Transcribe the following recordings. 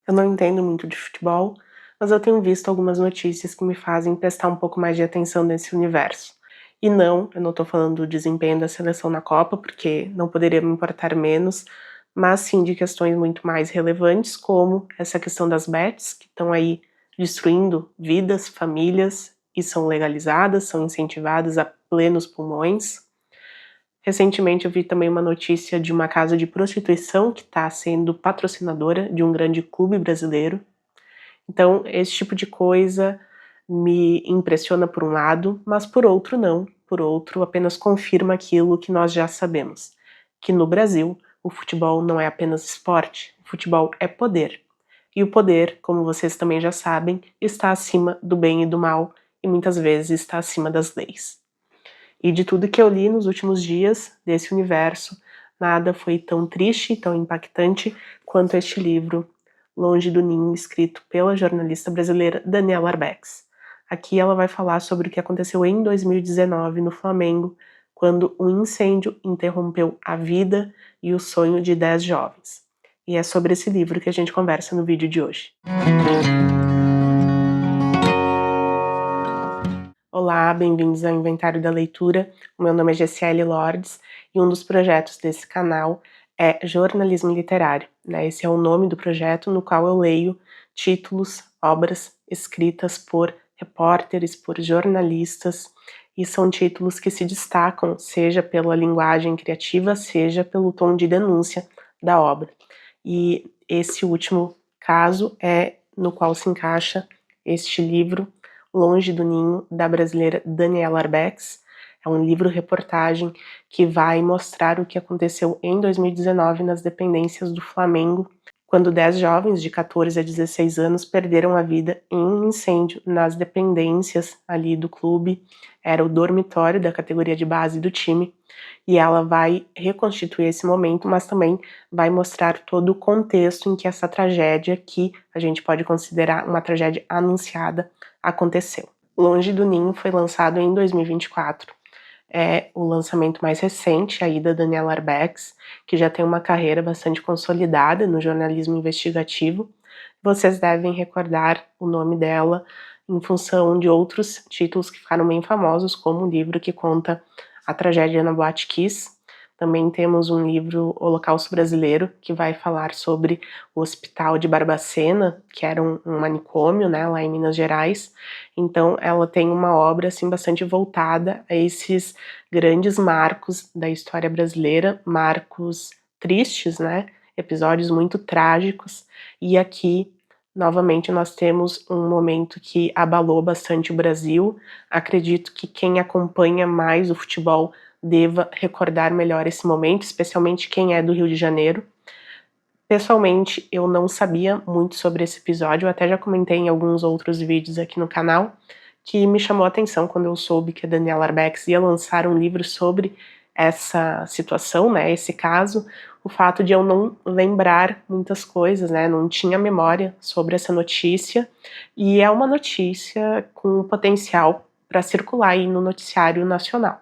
Eu não entendo muito de futebol, mas eu tenho visto algumas notícias que me fazem prestar um pouco mais de atenção nesse universo. E não, eu não tô falando do desempenho da seleção na Copa, porque não poderia me importar menos, mas sim de questões muito mais relevantes, como essa questão das bets, que estão aí destruindo vidas, famílias, e são legalizadas, são incentivadas a plenos pulmões. Recentemente eu vi também uma notícia de uma casa de prostituição que está sendo patrocinadora de um grande clube brasileiro. Então, esse tipo de coisa me impressiona por um lado, mas por outro não. Por outro, apenas confirma aquilo que nós já sabemos, que no Brasil o futebol não é apenas esporte, o futebol é poder. E o poder, como vocês também já sabem, está acima do bem e do mal e muitas vezes está acima das leis. E de tudo que eu li nos últimos dias desse universo, nada foi tão triste e tão impactante quanto este livro, Longe do Ninho, escrito pela jornalista brasileira Daniela Arbex. Aqui ela vai falar sobre o que aconteceu em 2019 no Flamengo, quando um incêndio interrompeu a vida e o sonho de 10 jovens. E é sobre esse livro que a gente conversa no vídeo de hoje. Olá, bem-vindos ao Inventário da Leitura. O meu nome é Gessiele Lordes e um dos projetos desse canal é Jornalismo Literário, né? Esse é o nome do projeto no qual eu leio títulos, obras escritas por repórteres, por jornalistas, e são títulos que se destacam, seja pela linguagem criativa, seja pelo tom de denúncia da obra. E esse último caso é no qual se encaixa este livro, Longe do Ninho, da brasileira Daniela Arbex. É um livro-reportagem que vai mostrar o que aconteceu em 2019 nas dependências do Flamengo, quando 10 jovens de 14 a 16 anos perderam a vida em um incêndio nas dependências ali do clube. Era o dormitório da categoria de base do time, e ela vai reconstituir esse momento, mas também vai mostrar todo o contexto em que essa tragédia, que a gente pode considerar uma tragédia anunciada, aconteceu. Longe do Ninho foi lançado em 2024. É o lançamento mais recente aí da Daniela Arbex, que já tem uma carreira bastante consolidada no jornalismo investigativo. Vocês devem recordar o nome dela em função de outros títulos que ficaram bem famosos, como o livro que conta a tragédia na Boate Kiss. Também temos um livro, Holocausto Brasileiro, que vai falar sobre o Hospital de Barbacena, que era um manicômio, né, lá em Minas Gerais. Então, ela tem uma obra, assim, bastante voltada a esses grandes marcos da história brasileira, marcos tristes, né, episódios muito trágicos. E aqui, novamente, nós temos um momento que abalou bastante o Brasil. Acredito que quem acompanha mais o futebol deva recordar melhor esse momento, especialmente quem é do Rio de Janeiro. Pessoalmente, eu não sabia muito sobre esse episódio, eu até já comentei em alguns outros vídeos aqui no canal, que me chamou a atenção quando eu soube que a Daniela Arbex ia lançar um livro sobre essa situação, né, esse caso, o fato de eu não lembrar muitas coisas, né, não tinha memória sobre essa notícia, e é uma notícia com potencial para circular aí no noticiário nacional.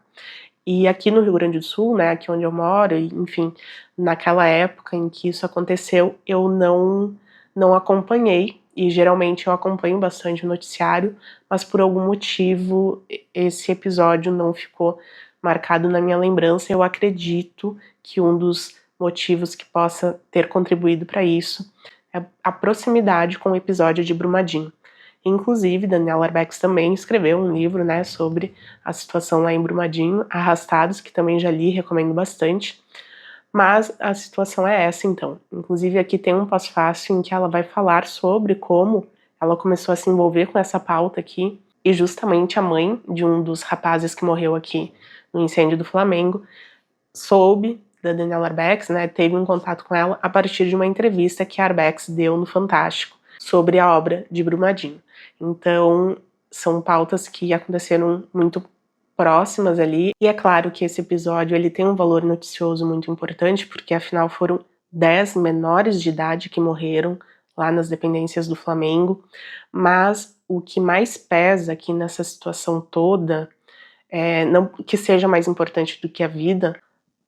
E aqui no Rio Grande do Sul, né, aqui onde eu moro, e, enfim, naquela época em que isso aconteceu, eu não acompanhei, e geralmente eu acompanho bastante o noticiário, mas por algum motivo esse episódio não ficou marcado na minha lembrança. Eu acredito que um dos motivos que possa ter contribuído para isso é a proximidade com o episódio de Brumadinho. Inclusive, Daniela Arbex também escreveu um livro, né, sobre a situação lá em Brumadinho, Arrastados, que também já li, recomendo bastante. Mas a situação é essa, então. Inclusive, aqui tem um pós-fácil em que ela vai falar sobre como ela começou a se envolver com essa pauta aqui, e justamente a mãe de um dos rapazes que morreu aqui no incêndio do Flamengo soube da Daniela Arbex, né, teve um contato com ela a partir de uma entrevista que a Arbex deu no Fantástico sobre a obra de Brumadinho. Então, são pautas que aconteceram muito próximas ali, e é claro que esse episódio ele tem um valor noticioso muito importante, porque afinal foram 10 menores de idade que morreram lá nas dependências do Flamengo, mas o que mais pesa aqui nessa situação toda, não que seja mais importante do que a vida,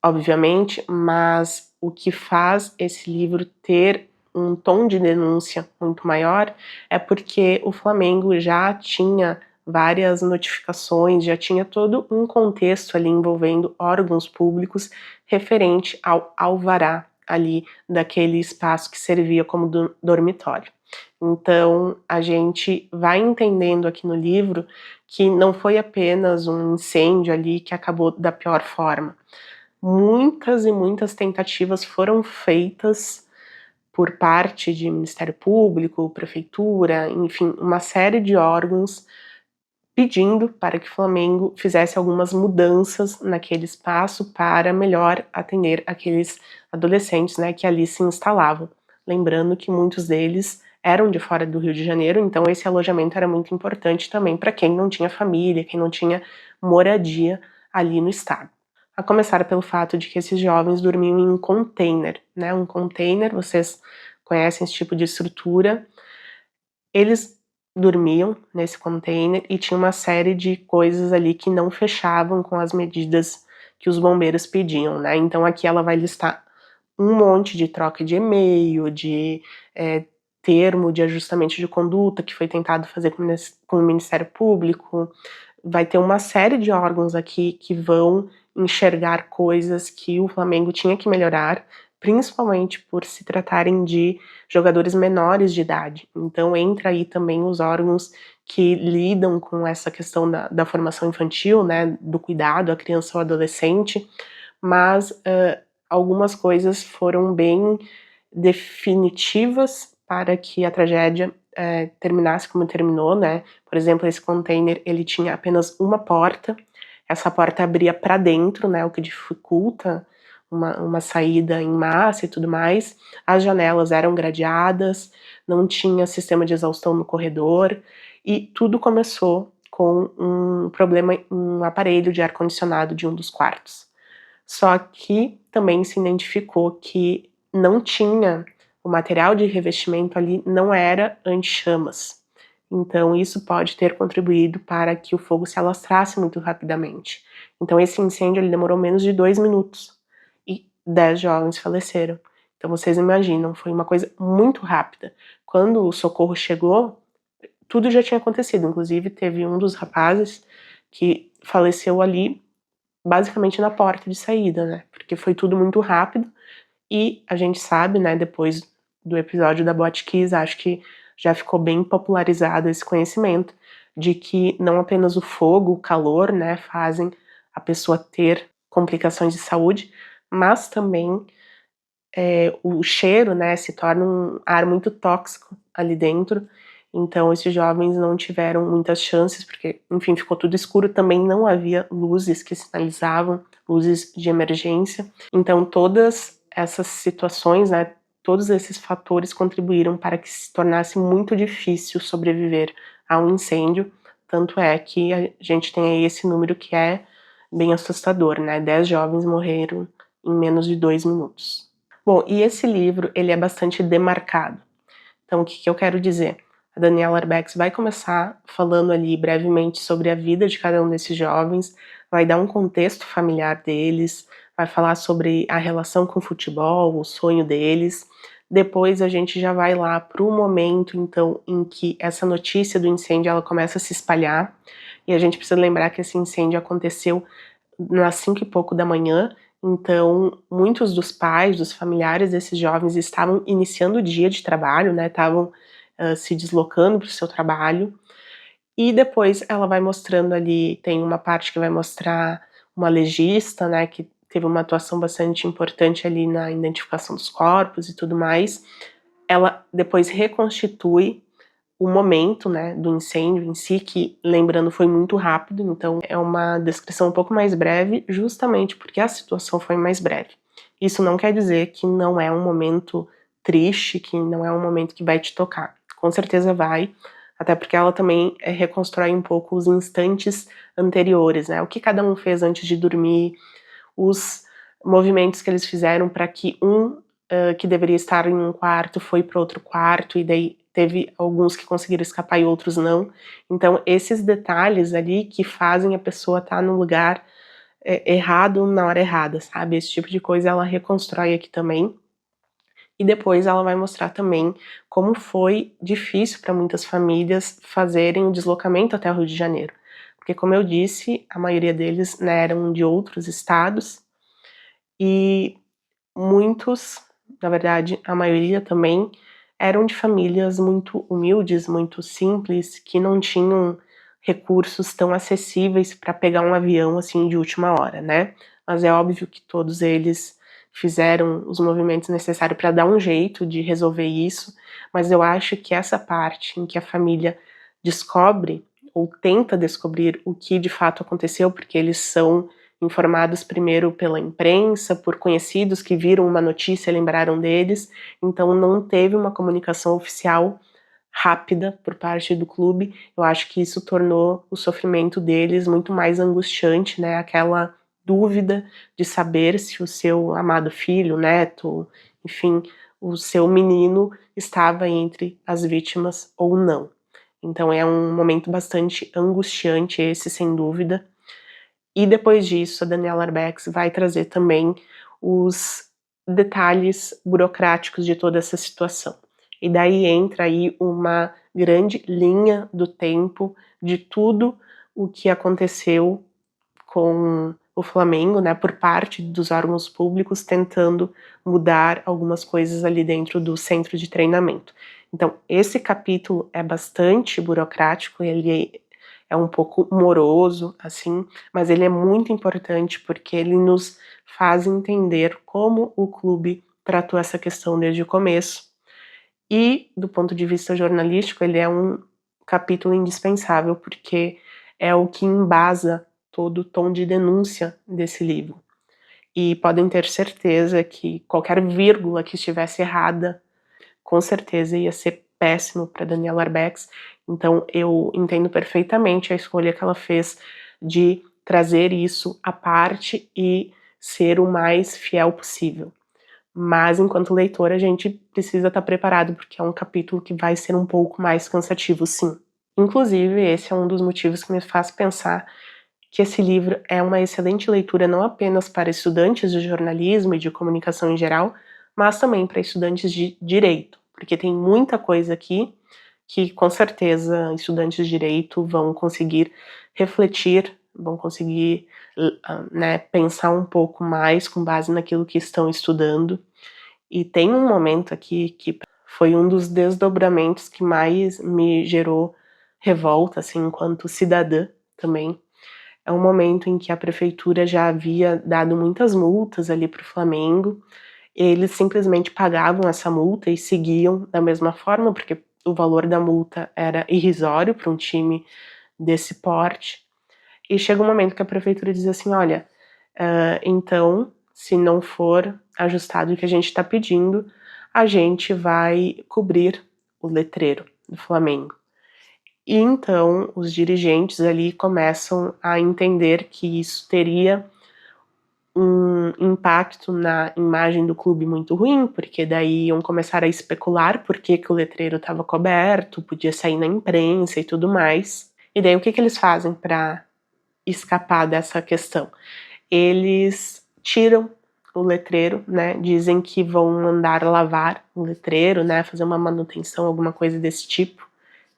obviamente, mas o que faz esse livro ter um tom de denúncia muito maior, é porque o Flamengo já tinha várias notificações, já tinha todo um contexto ali envolvendo órgãos públicos referente ao alvará ali daquele espaço que servia como dormitório. Então, a gente vai entendendo aqui no livro que não foi apenas um incêndio ali que acabou da pior forma. Muitas e muitas tentativas foram feitas por parte de Ministério Público, Prefeitura, enfim, uma série de órgãos pedindo para que o Flamengo fizesse algumas mudanças naquele espaço para melhor atender aqueles adolescentes, né, que ali se instalavam. Lembrando que muitos deles eram de fora do Rio de Janeiro, então esse alojamento era muito importante também para quem não tinha família, quem não tinha moradia ali no estado. A começar pelo fato de que esses jovens dormiam em um container, né? Um container, vocês conhecem esse tipo de estrutura. Eles dormiam nesse container e tinha uma série de coisas ali que não fechavam com as medidas que os bombeiros pediam, né? Então aqui ela vai listar um monte de troca de e-mail, de termo de ajustamento de conduta que foi tentado fazer com o Ministério Público. Vai ter uma série de órgãos aqui que vão enxergar coisas que o Flamengo tinha que melhorar, principalmente por se tratarem de jogadores menores de idade. Então entra aí também os órgãos que lidam com essa questão da formação infantil, né, do cuidado à criança ou adolescente, mas algumas coisas foram bem definitivas para que a tragédia terminasse como terminou, né? Por exemplo, esse container ele tinha apenas uma porta, essa porta abria para dentro, né? O que dificulta uma saída em massa e tudo mais. As janelas eram gradeadas, não tinha sistema de exaustão no corredor e tudo começou com um problema, um aparelho de ar-condicionado de um dos quartos. Só que também se identificou que não tinha o material de revestimento ali, não era anti-chamas. Então isso pode ter contribuído para que o fogo se alastrasse muito rapidamente. Então esse incêndio ele demorou menos de 2 minutos e 10 jovens faleceram. Então vocês imaginam, foi uma coisa muito rápida. Quando o socorro chegou, tudo já tinha acontecido. Inclusive teve um dos rapazes que faleceu ali basicamente na porta de saída, né, porque foi tudo muito rápido e a gente sabe, né, depois do episódio da Botkiss, acho que já ficou bem popularizado esse conhecimento de que não apenas o fogo, o calor, né, fazem a pessoa ter complicações de saúde, mas também o cheiro, né, se torna um ar muito tóxico ali dentro. Então esses jovens não tiveram muitas chances, porque, enfim, ficou tudo escuro, também não havia luzes que sinalizavam, luzes de emergência. Então todas essas situações, né, todos esses fatores contribuíram para que se tornasse muito difícil sobreviver a um incêndio, tanto é que a gente tem aí esse número que é bem assustador, né, 10 jovens morreram em menos de 2 minutos. Bom, e esse livro, ele é bastante demarcado. Então, o que eu quero dizer? A Daniela Arbex vai começar falando ali brevemente sobre a vida de cada um desses jovens, vai dar um contexto familiar deles, vai falar sobre a relação com o futebol, o sonho deles. Depois a gente já vai lá para o momento, então, em que essa notícia do incêndio ela começa a se espalhar. E a gente precisa lembrar que esse incêndio aconteceu às 5 e pouco da manhã, então muitos dos pais, dos familiares desses jovens estavam iniciando o dia de trabalho, né, estavam se deslocando para o seu trabalho, e depois ela vai mostrando ali, tem uma parte que vai mostrar uma legista, né, que teve uma atuação bastante importante ali na identificação dos corpos e tudo mais. Ela depois reconstitui o momento, né, do incêndio em si, que, lembrando, foi muito rápido, então é uma descrição um pouco mais breve, justamente porque a situação foi mais breve. Isso não quer dizer que não é um momento triste, que não é um momento que vai te tocar. Com certeza vai, até porque ela também reconstrói um pouco os instantes anteriores, né, o que cada um fez antes de dormir, os movimentos que eles fizeram para que que deveria estar em um quarto foi para outro quarto, e daí teve alguns que conseguiram escapar e outros não. Então esses detalhes ali que fazem a pessoa estar no lugar errado na hora errada, sabe? Esse tipo de coisa ela reconstrói aqui também. E depois ela vai mostrar também como foi difícil para muitas famílias fazerem o deslocamento até o Rio de Janeiro. Porque, como eu disse, a maioria deles, né, eram de outros estados e muitos, na verdade, a maioria também, eram de famílias muito humildes, muito simples, que não tinham recursos tão acessíveis para pegar um avião, assim, de última hora, né. Mas é óbvio que todos eles fizeram os movimentos necessários para dar um jeito de resolver isso, mas eu acho que essa parte em que a família descobre ou tenta descobrir o que de fato aconteceu, porque eles são informados primeiro pela imprensa, por conhecidos que viram uma notícia e lembraram deles, então não teve uma comunicação oficial rápida por parte do clube. Eu acho que isso tornou o sofrimento deles muito mais angustiante, né, aquela dúvida de saber se o seu amado filho, neto, enfim, o seu menino estava entre as vítimas ou não. Então é um momento bastante angustiante esse, sem dúvida. E depois disso, a Daniela Arbex vai trazer também os detalhes burocráticos de toda essa situação. E daí entra aí uma grande linha do tempo de tudo o que aconteceu com o Flamengo, né, por parte dos órgãos públicos tentando mudar algumas coisas ali dentro do centro de treinamento. Então, esse capítulo é bastante burocrático, ele é um pouco moroso, assim, mas ele é muito importante porque ele nos faz entender como o clube tratou essa questão desde o começo. E, do ponto de vista jornalístico, ele é um capítulo indispensável porque é o que embasa todo o tom de denúncia desse livro. E podem ter certeza que qualquer vírgula que estivesse errada, com certeza ia ser péssimo para Daniela Arbex. Então eu entendo perfeitamente a escolha que ela fez de trazer isso à parte e ser o mais fiel possível. Mas enquanto leitor a gente precisa estar preparado, porque é um capítulo que vai ser um pouco mais cansativo, sim. Inclusive, esse é um dos motivos que me faz pensar que esse livro é uma excelente leitura não apenas para estudantes de jornalismo e de comunicação em geral, mas também para estudantes de direito, porque tem muita coisa aqui que com certeza estudantes de direito vão conseguir refletir, vão conseguir, né, pensar um pouco mais com base naquilo que estão estudando. E tem um momento aqui que foi um dos desdobramentos que mais me gerou revolta, assim, enquanto cidadã também. É um momento em que a prefeitura já havia dado muitas multas ali para o Flamengo, eles simplesmente pagavam essa multa e seguiam da mesma forma, porque o valor da multa era irrisório para um time desse porte. E chega um momento que a prefeitura diz assim: olha, então, se não for ajustado o que a gente está pedindo, a gente vai cobrir o letreiro do Flamengo. E então os dirigentes ali começam a entender que isso teria um impacto na imagem do clube muito ruim, porque daí iam começar a especular por que o letreiro estava coberto, podia sair na imprensa e tudo mais. E daí o que eles fazem para escapar dessa questão? Eles tiram o letreiro, né, dizem que vão mandar lavar o letreiro, né, fazer uma manutenção, alguma coisa desse tipo,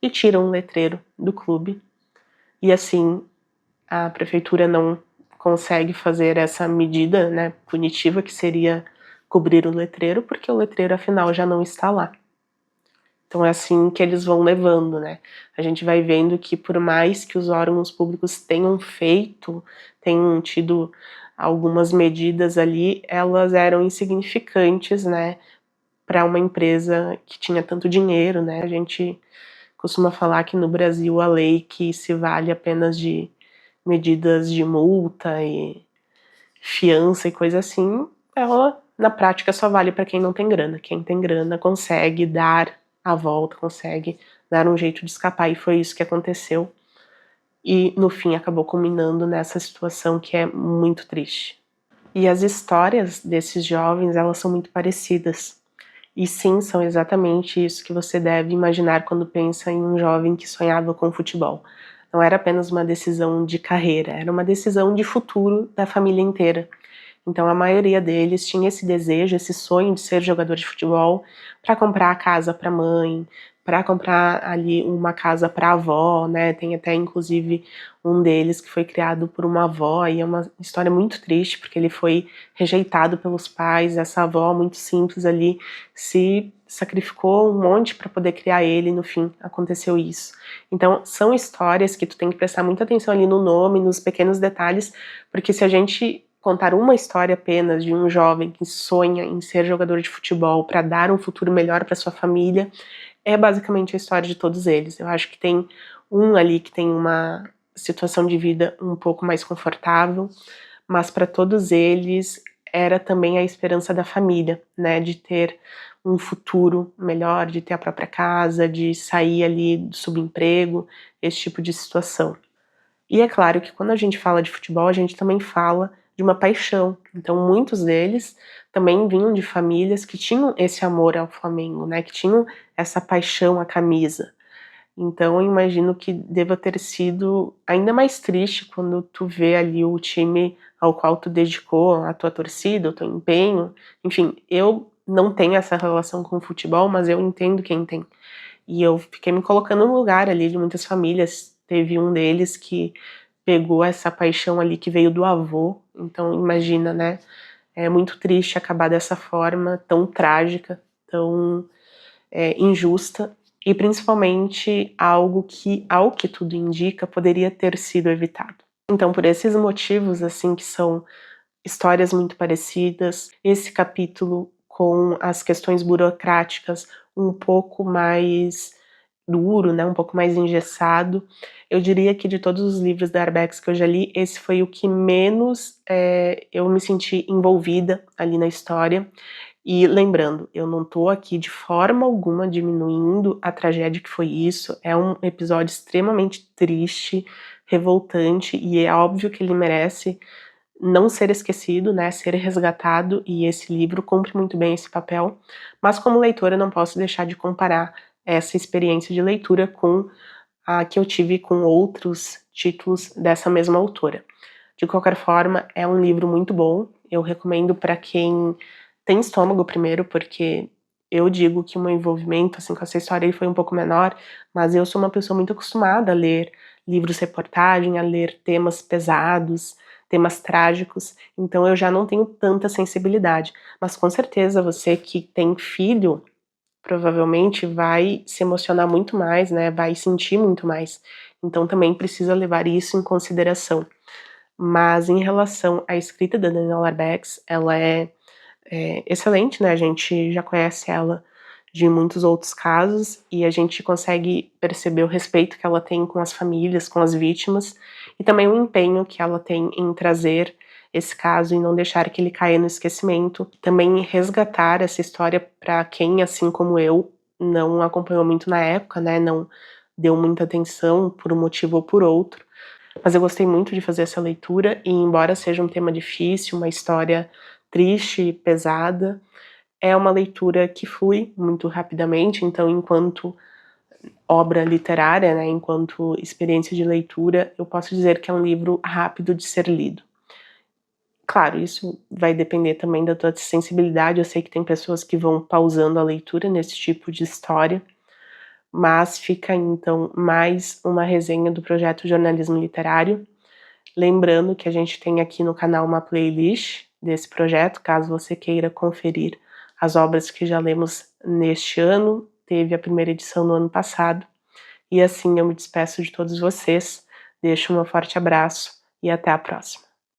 e tiram o letreiro do clube. E assim, a prefeitura não consegue fazer essa medida, né, punitiva, que seria cobrir o letreiro, porque o letreiro afinal já não está lá. Então é assim que eles vão levando, né. A gente vai vendo que por mais que os órgãos públicos tenham feito, tenham tido algumas medidas ali, elas eram insignificantes, né, para uma empresa que tinha tanto dinheiro, né. A gente costuma falar que no Brasil a lei que se vale apenas de medidas de multa e fiança e coisa assim, ela na prática só vale para quem não tem grana. Quem tem grana consegue dar a volta, consegue dar um jeito de escapar, e foi isso que aconteceu. E no fim acabou culminando nessa situação que é muito triste. E as histórias desses jovens, elas são muito parecidas. E sim, são exatamente isso que você deve imaginar quando pensa em um jovem que sonhava com futebol. Não era apenas uma decisão de carreira, era uma decisão de futuro da família inteira. Então a maioria deles tinha esse desejo, esse sonho de ser jogador de futebol para comprar a casa para a mãe, para comprar ali uma casa para a avó, né? Tem até inclusive um deles que foi criado por uma avó e é uma história muito triste porque ele foi rejeitado pelos pais, essa avó muito simples ali se sacrificou um monte para poder criar ele e no fim aconteceu isso. Então são histórias que tu tem que prestar muita atenção ali no nome, nos pequenos detalhes, porque se a gente contar uma história apenas de um jovem que sonha em ser jogador de futebol para dar um futuro melhor para sua família, é basicamente a história de todos eles. Eu acho que tem um ali que tem uma situação de vida um pouco mais confortável, mas para todos eles era também a esperança da família, né, de ter um futuro melhor, de ter a própria casa, de sair ali do subemprego, esse tipo de situação. E é claro que quando a gente fala de futebol, a gente também fala de uma paixão. Então, muitos deles também vinham de famílias que tinham esse amor ao Flamengo, né? Que tinham essa paixão à camisa. Então, eu imagino que deva ter sido ainda mais triste quando tu vê ali o time ao qual tu dedicou a tua torcida, o teu empenho. Enfim, eu não tenho essa relação com o futebol, mas eu entendo quem tem. E eu fiquei me colocando no lugar ali de muitas famílias. Teve um deles que pegou essa paixão ali que veio do avô, então imagina, né? É muito triste acabar dessa forma tão trágica, tão injusta, e principalmente algo que, ao que tudo indica, poderia ter sido evitado. Então, por esses motivos, assim, que são histórias muito parecidas, esse capítulo com as questões burocráticas um pouco mais duro, né, um pouco mais engessado. Eu diria que de todos os livros da Arbex que eu já li, esse foi o que menos eu me senti envolvida ali na história. E lembrando, eu não tô aqui de forma alguma diminuindo a tragédia que foi isso. É um episódio extremamente triste, revoltante, e é óbvio que ele merece não ser esquecido, né, ser resgatado, e esse livro cumpre muito bem esse papel, mas como leitora eu não posso deixar de comparar essa experiência de leitura com a que eu tive com outros títulos dessa mesma autora. De qualquer forma, é um livro muito bom, eu recomendo para quem tem estômago primeiro, porque eu digo que o meu envolvimento assim, com essa história ele foi um pouco menor, mas eu sou uma pessoa muito acostumada a ler livros-reportagem, a ler temas pesados, temas trágicos, então eu já não tenho tanta sensibilidade. Mas com certeza você que tem filho, provavelmente vai se emocionar muito mais, né, vai sentir muito mais. Então também precisa levar isso em consideração. Mas em relação à escrita da Daniela Arbex, ela é excelente, né, a gente já conhece ela de muitos outros casos e a gente consegue perceber o respeito que ela tem com as famílias, com as vítimas e também o empenho que ela tem em trazer esse caso e não deixar que ele caia no esquecimento. Também resgatar essa história para quem, assim como eu, não acompanhou muito na época, né, não deu muita atenção por um motivo ou por outro. Mas eu gostei muito de fazer essa leitura e embora seja um tema difícil, uma história triste e pesada, é uma leitura que flui muito rapidamente, então enquanto obra literária, né, enquanto experiência de leitura, eu posso dizer que é um livro rápido de ser lido. Claro, isso vai depender também da tua sensibilidade, eu sei que tem pessoas que vão pausando a leitura nesse tipo de história, mas fica aí, então, mais uma resenha do projeto Jornalismo Literário. Lembrando que a gente tem aqui no canal uma playlist desse projeto, caso você queira conferir as obras que já lemos neste ano, teve a primeira edição no ano passado. E assim eu me despeço de todos vocês, deixo um forte abraço e até a próxima.